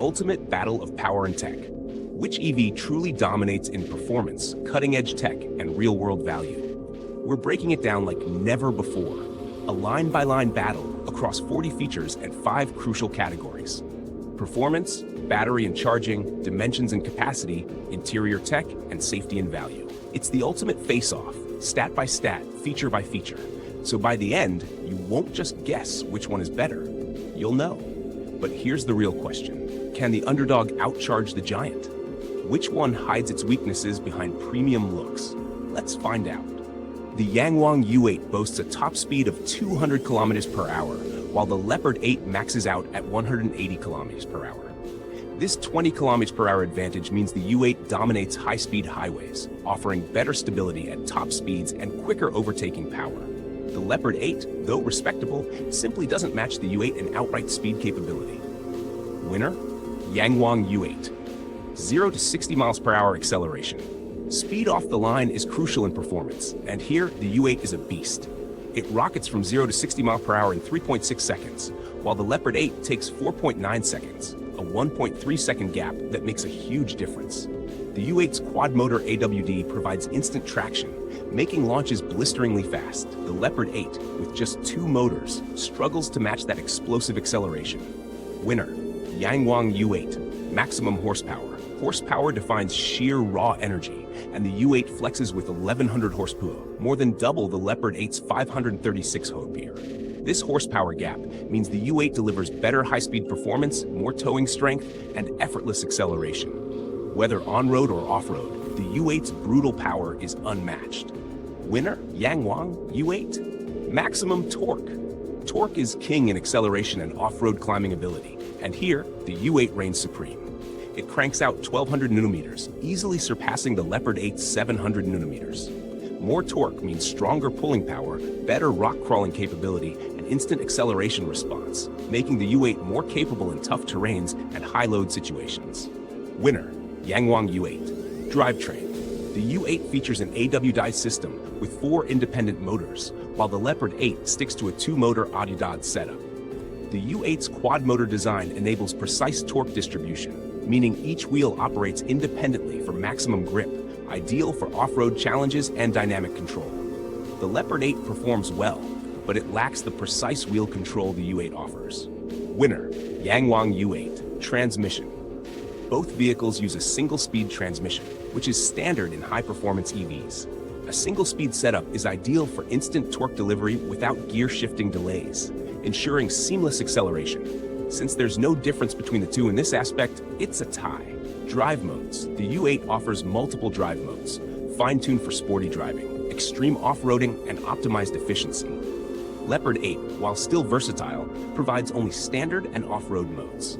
ultimate battle of power and tech. Which EV truly dominates in performance, cutting-edge tech, and real-world value? We're breaking it down like never before. A line-by-line battle across 40 features and 5 crucial categories: performance, battery and charging, dimensions and capacity, interior tech, and safety and value. It's the ultimate face-off, stat by stat, feature by feature. So by the end, you won't just guess which one is better. You'll know. But here's the real question. Can the underdog outcharge the giant? Which one hides its weaknesses behind premium looks? Let's find out. The Yangwang U8 boasts a top speed of 200 kilometers per hour, while the Leopard 8 maxes out at 180 kilometers per hour. This 20 kilometers per hour advantage means the U8 dominates high-speed highways, offering better stability at top speeds and quicker overtaking power. The Leopard 8, though respectable, simply doesn't match the U8 in outright speed capability. Winner? Yangwang U8. 0 to 60 miles per hour acceleration. Speed off the line is crucial in performance, and here the U8 is a beast. It rockets from 0 to 60 miles per hour in 3.6 seconds, while the Leopard 8 takes 4.9 seconds, a 1.3 second gap that makes a huge difference. The U8's quad-motor AWD provides instant traction, making launches blisteringly fast. The Leopard 8, with just 2 motors, struggles to match that explosive acceleration. Winner, Yangwang U8, maximum horsepower. Horsepower defines sheer raw energy, and the U8 flexes with 1100 horsepower, more than double the Leopard 8's 536 horsepower. This horsepower gap means the U8 delivers better high-speed performance, more towing strength, and effortless acceleration. Whether on-road or off-road, the U8's brutal power is unmatched. Winner, Yangwang U8, maximum torque. Torque is king in acceleration and off-road climbing ability, and here, the U8 reigns supreme. It cranks out 1200 newton-meters, easily surpassing the Leopard 8's 700 newton-meters. More torque means stronger pulling power, better rock crawling capability, and instant acceleration response, making the U8 more capable in tough terrains and high-load situations. Winner, Yangwang U8. Drivetrain. The U8 features an AWD system with 4 independent motors, while the Leopard 8 sticks to a 2-motor AWD setup. The U8's quad-motor design enables precise torque distribution, meaning each wheel operates independently for maximum grip, ideal for off-road challenges and dynamic control. The Leopard 8 performs well, but it lacks the precise wheel control the U8 offers. Winner, Yangwang U8. Transmission. Both vehicles use a single-speed transmission, which is standard in high-performance EVs. A single-speed setup is ideal for instant torque delivery without gear-shifting delays, ensuring seamless acceleration. Since there's no difference between the two in this aspect, it's a tie. Drive modes. The U8 offers multiple drive modes, fine-tuned for sporty driving, extreme off-roading, and optimized efficiency. Leopard 8, while still versatile, provides only standard and off-road modes.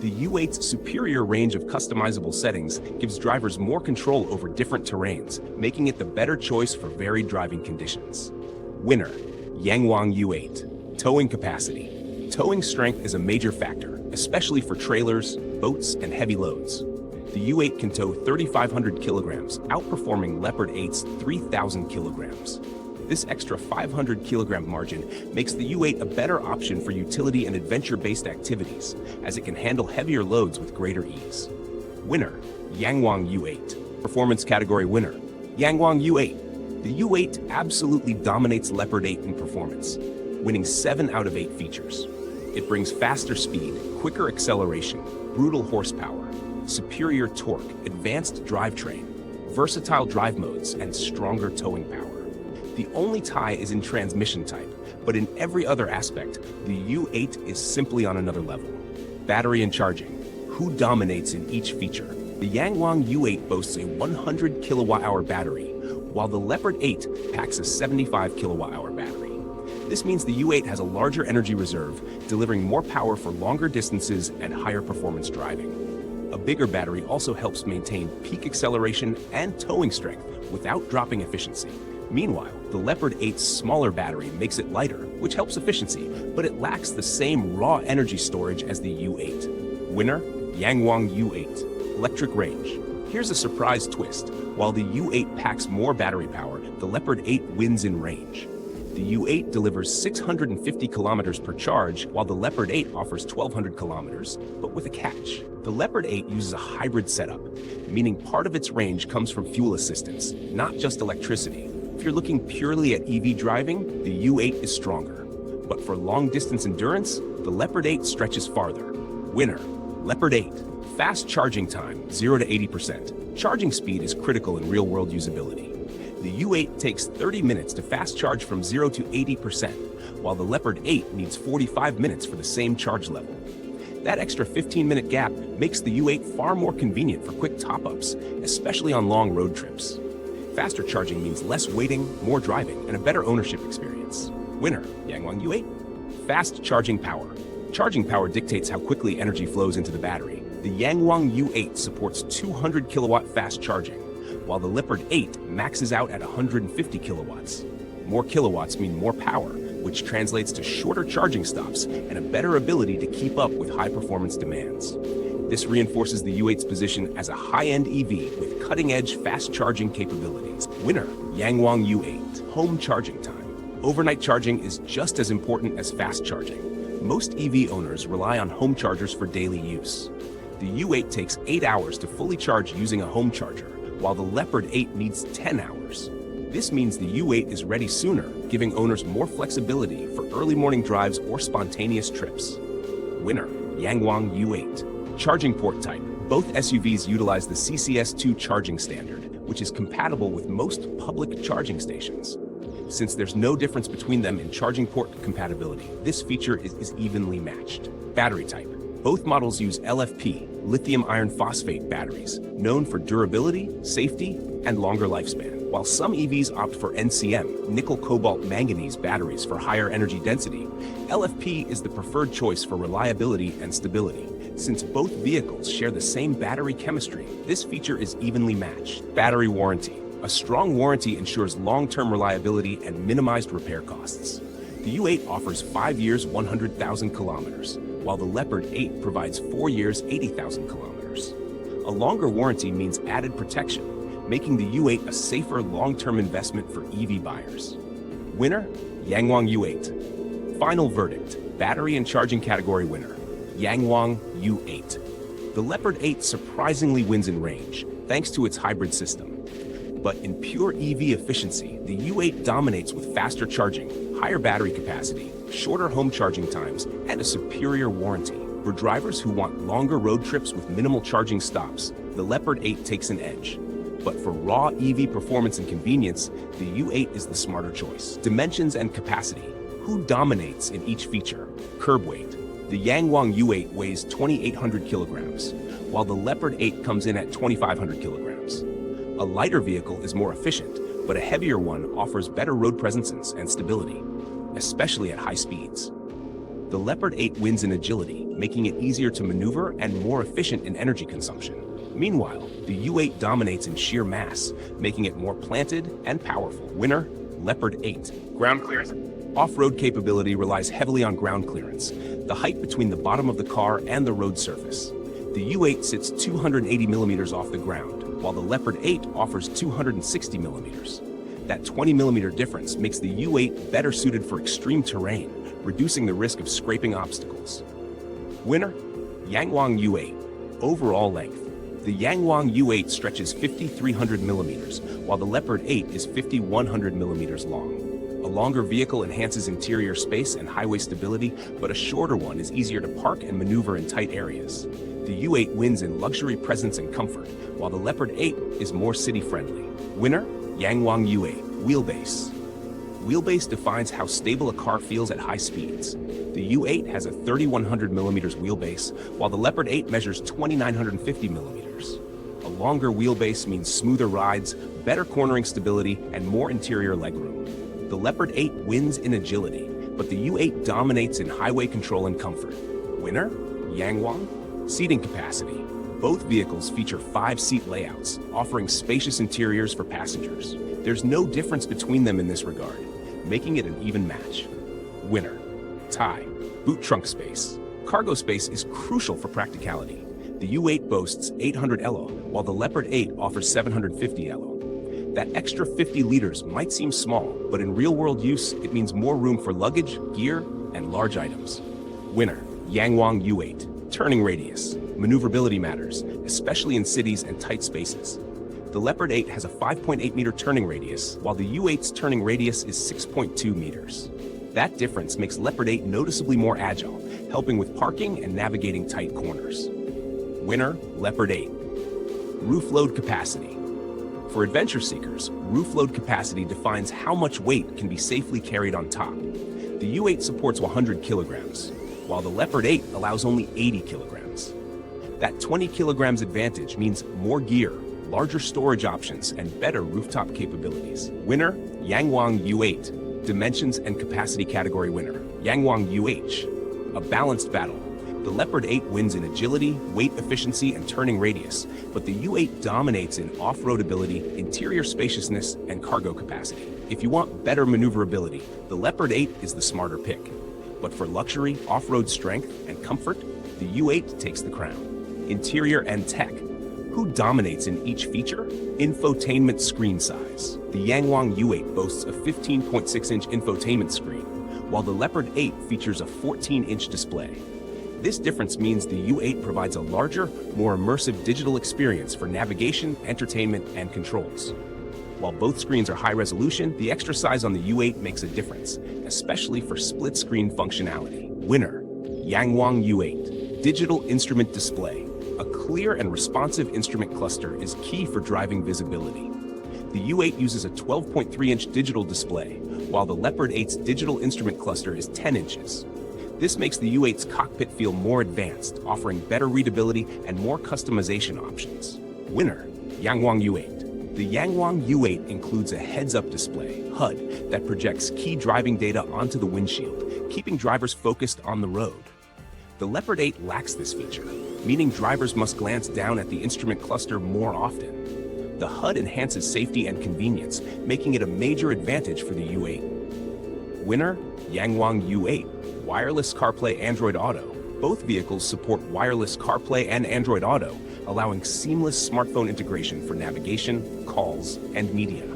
The U8's superior range of customizable settings gives drivers more control over different terrains, making it the better choice for varied driving conditions. Winner, Yangwang U8. Towing capacity. Towing strength is a major factor, especially for trailers, boats, and heavy loads. The U8 can tow 3,500 kilograms, outperforming Leopard 8's 3,000 kilograms. This extra 500 kilogram margin makes the U8 a better option for utility and adventure-based activities, as it can handle heavier loads with greater ease. Winner, Yangwang U8. Performance category winner, Yangwang U8. The U8 absolutely dominates Leopard 8 in performance, winning 7 out of 8 features. It brings faster speed, quicker acceleration, brutal horsepower, superior torque, advanced drivetrain, versatile drive modes, and stronger towing power. The only tie is in transmission type, but in every other aspect, the U8 is simply on another level. Battery and charging. Who dominates in each feature? The Yangwang U8 boasts a 100 kilowatt-hour battery, while the Leopard 8 packs a 75 kilowatt-hour battery. This means the U8 has a larger energy reserve, delivering more power for longer distances and higher performance driving. A bigger battery also helps maintain peak acceleration and towing strength without dropping efficiency. Meanwhile, the Leopard 8's smaller battery makes it lighter, which helps efficiency, but it lacks the same raw energy storage as the U8. Winner, Yangwang U8. Electric range. Here's a surprise twist. While the U8 packs more battery power, the Leopard 8 wins in range. The U8 delivers 650 kilometers per charge, while the Leopard 8 offers 1,200 kilometers, but with a catch. The Leopard 8 uses a hybrid setup, meaning part of its range comes from fuel assistance, not just electricity. If you're looking purely at EV driving, the U8 is stronger. But for long-distance endurance, the Leopard 8 stretches farther. Winner, Leopard 8. Fast charging time, 0 to 80%. Charging speed is critical in real-world usability. The U8 takes 30 minutes to fast charge from 0 to 80%, while the Leopard 8 needs 45 minutes for the same charge level. That extra 15-minute gap makes the U8 far more convenient for quick top-ups, especially on long road trips. Faster charging means less waiting, more driving, and a better ownership experience. Winner, Yangwang U8. Fast charging power. Charging power dictates how quickly energy flows into the battery. The Yangwang U8 supports 200 kilowatt fast charging, while the Leopard 8 maxes out at 150 kilowatts. More kilowatts mean more power, which translates to shorter charging stops and a better ability to keep up with high-performance demands. This reinforces the U8's position as a high-end EV with cutting-edge fast charging capabilities. Winner, Yangwang U8. Home charging time. Overnight charging is just as important as fast charging. Most EV owners rely on home chargers for daily use. The U8 takes 8 hours to fully charge using a home charger, while the Leopard 8 needs 10 hours. This means the U8 is ready sooner, giving owners more flexibility for early morning drives or spontaneous trips. Winner, Yangwang U8. Charging port type. Both SUVs utilize the CCS2 charging standard, which is compatible with most public charging stations. Since there's no difference between them in charging port compatibility, this feature is evenly matched. Battery type. Both models use LFP, lithium iron phosphate batteries, known for durability, safety, and longer lifespan. While some EVs opt for NCM, nickel cobalt manganese batteries for higher energy density, LFP is the preferred choice for reliability and stability. Since both vehicles share the same battery chemistry, this feature is evenly matched. Battery warranty. A strong warranty ensures long-term reliability and minimized repair costs. The U8 offers 5 years, 100,000 kilometers, while the Leopard 8 provides 4 years, 80,000 kilometers. A longer warranty means added protection, making the U8 a safer long-term investment for EV buyers. Winner, Yangwang U8. Final verdict, battery and charging category winner, Yangwang U8. The Leopard 8 surprisingly wins in range, thanks to its hybrid system. But in pure EV efficiency, the U8 dominates with faster charging, higher battery capacity, shorter home charging times, and a superior warranty. For drivers who want longer road trips with minimal charging stops, the Leopard 8 takes an edge. But for raw EV performance and convenience, the U8 is the smarter choice. Dimensions and capacity. Who dominates in each feature? Curb weight. The Yangwang U8 weighs 2,800 kilograms, while the Leopard 8 comes in at 2,500 kilograms. A lighter vehicle is more efficient, but a heavier one offers better road presence and stability, especially at high speeds. The Leopard 8 wins in agility, making it easier to maneuver and more efficient in energy consumption. Meanwhile, the U8 dominates in sheer mass, making it more planted and powerful. Winner, Leopard 8. Ground clearance. Off-road capability relies heavily on ground clearance, the height between the bottom of the car and the road surface. The U8 sits 280 millimeters off the ground, while the Leopard 8 offers 260 millimeters. That 20 millimeter difference makes the U8 better suited for extreme terrain, reducing the risk of scraping obstacles. Winner, Yangwang U8. Overall length. The Yangwang U8 stretches 5,300 millimeters, while the Leopard 8 is 5,100 millimeters long. A longer vehicle enhances interior space and highway stability, but a shorter one is easier to park and maneuver in tight areas. The U8 wins in luxury presence and comfort, while the Leopard 8 is more city-friendly. Winner, Yangwang U8. Wheelbase. Wheelbase defines how stable a car feels at high speeds. The U8 has a 3,100 millimeters wheelbase, while the Leopard 8 measures 2,950 millimeters. A longer wheelbase means smoother rides, better cornering stability, and more interior legroom. The Leopard 8 wins in agility, but the U8 dominates in highway control and comfort. Winner, Yangwang. Seating capacity. Both vehicles feature 5-seat layouts, offering spacious interiors for passengers. There's no difference between them in this regard, making it an even match. Winner, tie. Boot trunk space. Cargo space is crucial for practicality. The U8 boasts 800 elo, while the Leopard 8 offers 750 elo. That extra 50 liters might seem small, but in real-world use, it means more room for luggage, gear, and large items. Winner, Yangwang U8. Turning radius. Maneuverability matters, especially in cities and tight spaces. The Leopard 8 has a 5.8-meter turning radius, while the U8's turning radius is 6.2 meters. That difference makes Leopard 8 noticeably more agile, helping with parking and navigating tight corners. Winner, Leopard 8. Roof load capacity. For adventure seekers, roof load capacity defines how much weight can be safely carried on top. The U8 supports 100 kilograms, while the Leopard 8 allows only 80 kilograms. That 20 kilograms advantage means more gear, larger storage options, and better rooftop capabilities. Winner, Yangwang U8. Dimensions and capacity category winner, Yangwang UH. A balanced battle. The Leopard 8 wins in agility, weight efficiency, and turning radius, but the U8 dominates in off-road ability, interior spaciousness, and cargo capacity. If you want better maneuverability, the Leopard 8 is the smarter pick. But for luxury, off-road strength, and comfort, the U8 takes the crown. Interior and tech. Who dominates in each feature? Infotainment screen size. The Yangwang U8 boasts a 15.6-inch infotainment screen, while the Leopard 8 features a 14-inch display. This difference means the U8 provides a larger, more immersive digital experience for navigation, entertainment, and controls. While both screens are high resolution, the extra size on the U8 makes a difference, especially for split-screen functionality. Winner, Yangwang U8. Digital instrument display. A clear and responsive instrument cluster is key for driving visibility. The U8 uses a 12.3-inch digital display, while the Leopard 8's digital instrument cluster is 10 inches. This makes the U8's cockpit feel more advanced, offering better readability and more customization options. Winner, Yangwang U8. The Yangwang U8 includes a heads-up display, HUD, that projects key driving data onto the windshield, keeping drivers focused on the road. The Leopard 8 lacks this feature, meaning drivers must glance down at the instrument cluster more often. The HUD enhances safety and convenience, making it a major advantage for the U8. Winner, Yangwang U8. Wireless CarPlay Android Auto. Both vehicles support wireless CarPlay and Android Auto, allowing seamless smartphone integration for navigation, calls, and media.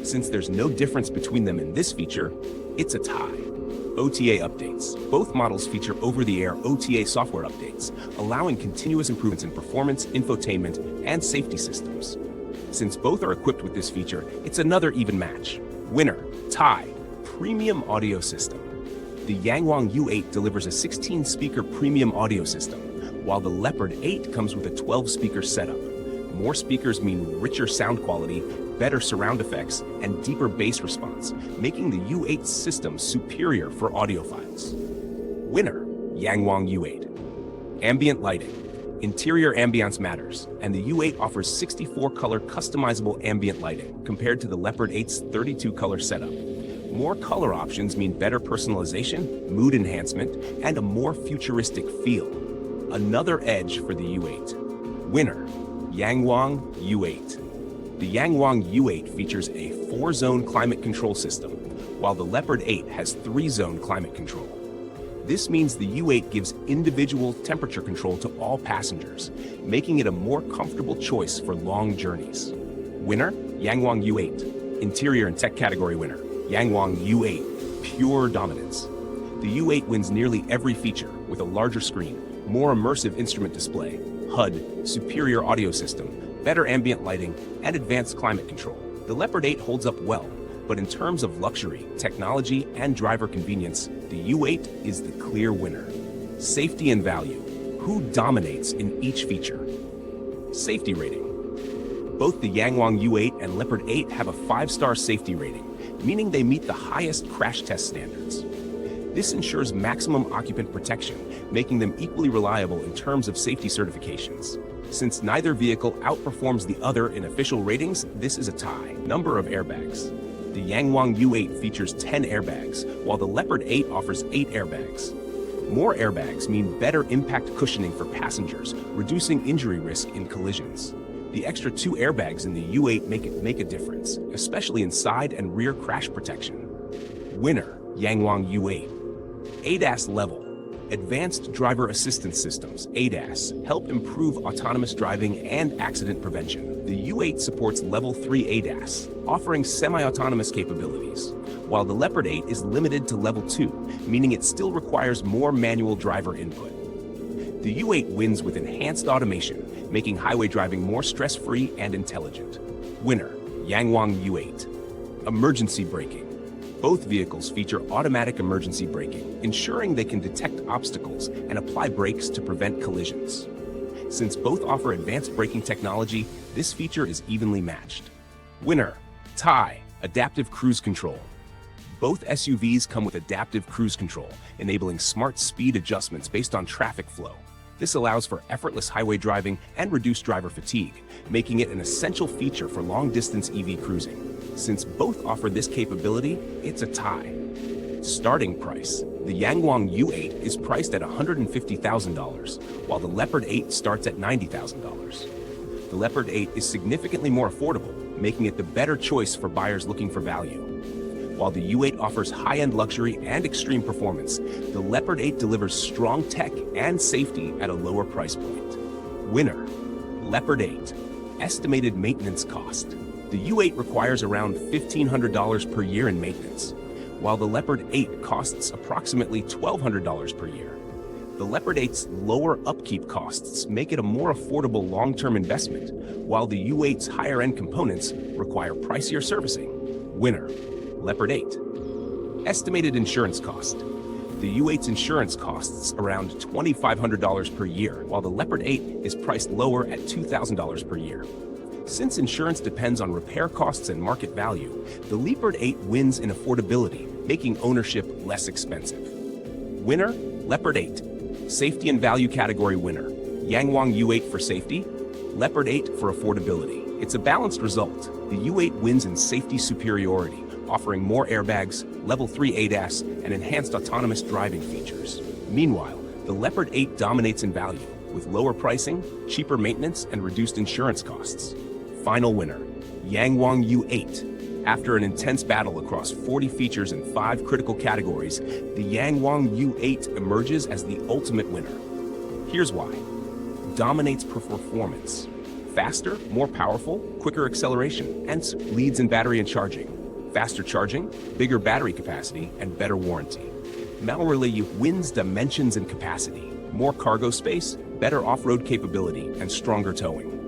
Since there's no difference between them in this feature, it's a tie. OTA updates. Both models feature over-the-air OTA software updates, allowing continuous improvements in performance, infotainment, and safety systems. Since both are equipped with this feature, it's another even match. Winner, tie. Premium audio system. The Yangwang U8 delivers a 16-speaker premium audio system, while the Leopard 8 comes with a 12-speaker setup. More speakers mean richer sound quality, better surround effects, and deeper bass response, making the U8 system superior for audiophiles. Winner, Yangwang U8. Ambient lighting. Interior ambiance matters, and the U8 offers 64-color customizable ambient lighting compared to the Leopard 8's 32-color setup. More color options mean better personalization, mood enhancement, and a more futuristic feel. Another edge for the U8. Winner, Yangwang U8. The Yangwang U8 features a 4-zone climate control system, while the Leopard 8 has 3-zone climate control. This means the U8 gives individual temperature control to all passengers, making it a more comfortable choice for long journeys. Winner, Yangwang U8. Interior and tech category winner, Yangwang U8. Pure dominance. The U8 wins nearly every feature with a larger screen, more immersive instrument display, HUD, superior audio system, better ambient lighting, and advanced climate control. The Leopard 8 holds up well, but in terms of luxury, technology, and driver convenience, the U8 is the clear winner. Safety and value. Who dominates in each feature? Safety rating. Both the Yangwang U8 and Leopard 8 have a 5-star safety rating, meaning they meet the highest crash test standards. This ensures maximum occupant protection, making them equally reliable in terms of safety certifications. Since neither vehicle outperforms the other in official ratings, this is a tie. Number of airbags. The Yangwang U8 features 10 airbags, while the Leopard 8 offers 8 airbags. More airbags mean better impact cushioning for passengers, reducing injury risk in collisions. The extra 2 airbags in the U8 make a difference, especially in side and rear crash protection. Winner, Yangwang U8. ADAS level. Advanced Driver Assistance Systems, ADAS, help improve autonomous driving and accident prevention. The U8 supports Level 3 ADAS, offering semi-autonomous capabilities, while the Leopard 8 is limited to Level 2, meaning it still requires more manual driver input. The U8 wins with enhanced automation, making highway driving more stress-free and intelligent. Winner, Yangwang U8. Emergency braking. Both vehicles feature automatic emergency braking, ensuring they can detect obstacles and apply brakes to prevent collisions. Since both offer advanced braking technology, this feature is evenly matched. Winner, TAI, Adaptive Cruise Control. Both SUVs come with adaptive cruise control, enabling smart speed adjustments based on traffic flow. This allows for effortless highway driving and reduced driver fatigue, making it an essential feature for long-distance EV cruising. Since both offer this capability, it's a tie. Starting price. The Yangwang U8 is priced at $150,000, while the Leopard 8 starts at $90,000. The Leopard 8 is significantly more affordable, making it the better choice for buyers looking for value. While the U8 offers high-end luxury and extreme performance, the Leopard 8 delivers strong tech and safety at a lower price point. Winner, Leopard 8. Estimated maintenance cost. The U8 requires around $1,500 per year in maintenance, while the Leopard 8 costs approximately $1,200 per year. The Leopard 8's lower upkeep costs make it a more affordable long-term investment, while the U8's higher-end components require pricier servicing. Winner, Leopard 8. Estimated insurance cost. The U8's insurance costs around $2,500 per year, while the Leopard 8 is priced lower at $2,000 per year. Since insurance depends on repair costs and market value, the Leopard 8 wins in affordability, making ownership less expensive. Winner, Leopard 8. Safety and value category winner. Yangwang U8 for safety, Leopard 8 for affordability. It's a balanced result. The U8 wins in safety superiority, offering more airbags, Level 3 ADAS, and enhanced autonomous driving features. Meanwhile, the Leopard 8 dominates in value, with lower pricing, cheaper maintenance, and reduced insurance costs. Final winner, Yangwang U8. After an intense battle across 40 features and 5 critical categories, the Yangwang U8 emerges as the ultimate winner. Here's why. Dominates per performance. Faster, more powerful, quicker acceleration, and leads in battery and charging. Faster charging, bigger battery capacity, and better warranty. Malrally wins dimensions and capacity, more cargo space, better off-road capability, and stronger towing.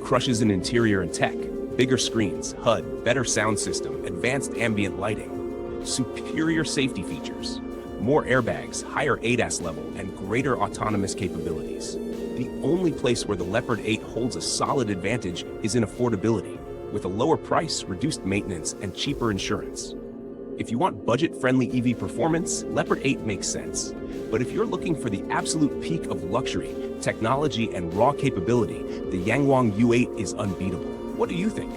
Crushes in interior and tech, bigger screens, HUD, better sound system, advanced ambient lighting, superior safety features, more airbags, higher ADAS level, and greater autonomous capabilities. The only place where the Leopard 8 holds a solid advantage is in affordability, with a lower price, reduced maintenance, and cheaper insurance. If you want budget-friendly EV performance, Leopard 8 makes sense. But if you're looking for the absolute peak of luxury, technology, and raw capability, the Yangwang U8 is unbeatable. What do you think?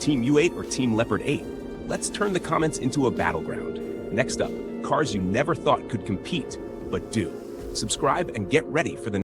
Team U8 or Team Leopard 8? Let's turn the comments into a battleground. Next up, cars you never thought could compete, but do. Subscribe and get ready for the